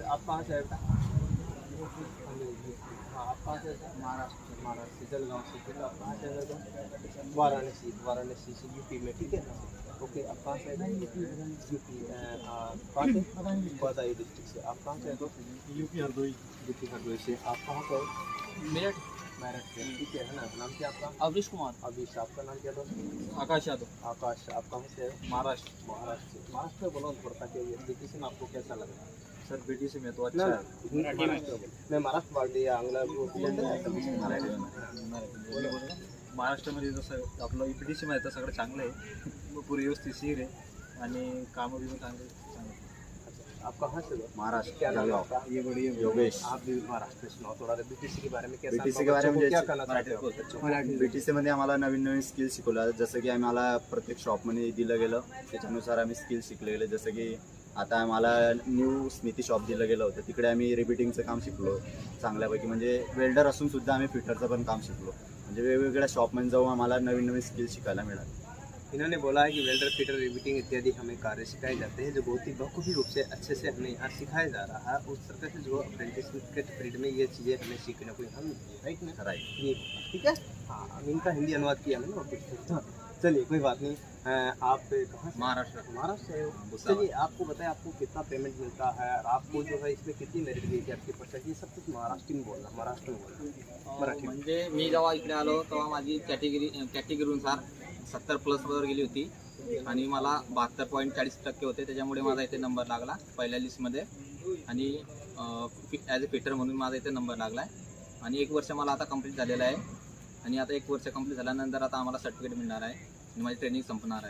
आप कहाँ से आए बेटा? हाँ, आप कहाँ से आए? महाराष्ट्र से, जलगांव से। ठीक है, आप कहाँ से आए बेटा? वाराणसी से, यूपी में। ठीक है, ओके। आप कहाँ से आए? यूपी। कहाँ से? बदायूं डिस्ट्रिक्ट से। आप कहाँ से आए? यूपी हरदोई। यूपी हरदोई से। आप कहाँ से आए? मेरठ। मेरठ से। ठीक है ना। नाम क्या आपका? अवरीश कुमार। अभिष। आपका नाम क्या दोस्त? आकाश यादव। आकाश। आप कहाँ से आए? महाराष्ट्र। महाराष्ट्र से। महाराष्ट्र में बोलो थोड़ा सा, एजुकेशन आपको कैसा लगा? सर बीटीसी में तो ना, अच्छा है। मैं महाराष्ट्र पार्टी आंग्ला महाराष्ट्रामध्ये जसं आपलं ईपीटीसी मध्ये तर सगळं चांगलं आहे, पुरी व्यवस्थिशीर आहे आणि कामं बिमं चांगले. आप कहाँ से हो? महाराष्ट्र क्या नाम है जळगाव. आपका? ये बड़ी योगेश. आप भी महाराष्ट्र से सुनाओ थोड़ा बीटीसी के बारे में. कैसा BTC अनुभव? के बारे में बच्चों को क्या जैसे- कहना चाहते हो? BTC मध्ये आम्हाला नवीन नवीन स्किल शिकवल्या, जसं की आम्हाला प्रत्येक शॉपमध्ये दिलं गेलं, त्याच्यानुसार आम्ही स्किल शिकले गेले. जसं की आता आम्हाला न्यू स्मिती शॉप दिलं गेलं होतं, तिकडे आम्ही रिपीटिंगचं काम शिकलो चांगल्यापैकी. म्हणजे वेल्डर असून सुद्धा आम्ही फिटरचं पण काम शिकलो. म्हणजे वेगवेगळ्या शॉपमध्ये जाऊन आम्हाला नवीन नवीन स्किल शिकायला मिळाले. इन्होंने बोला है कि वेल्डर, फिटर, रिपीटिंग इत्यादि हमें कार्य सिखाए जाते हैं, जो बहुत ही बखूबी रूप से अच्छे से हमें यहाँ सिखाया जा रहा है. उस तरह से जो अप्रेंटिसशिप के पीरियड में ये चीज़ें हमें सीखने को हम राइट में राईट. ये ठीक है. हाँ, अब इनका हिंदी अनुवाद किया मैंने और कुछ. हाँ, चलिए कोई बात नहीं. आप कहाँ से? महाराष्ट्र. महाराष्ट्र से हो. भुसावळ. चलिए आपको बताएं आपको कितना पेमेंट मिलता है और आपको जो है इसमें कितनी मेरिट गई थी आपकी परसेंट, ये सब कुछ महाराष्ट्र में बोलना, महाराष्ट्र में बोलना. मराठी. म्हणजे मी जेव्हा इकडे आलो तेव्हा माझी कॅटेगरीनुसार 70+ गेली होती आणि मला 72.40% होते. त्याच्यामुळे माझा इथे नंबर लागला पहिल्या लिस्टमध्ये आणि ॲज अ फिटर म्हणून माझा इथे नंबर लागला आहे. आणि 1 वर्ष मला आता कंप्लीट झालेलं आहे आणि आता 1 वर्ष कंप्लीट झाल्यानंतर आता आम्हाला सर्टिफिकेट मिळणार आहे आणि माझी ट्रेनिंग संपणार आहे.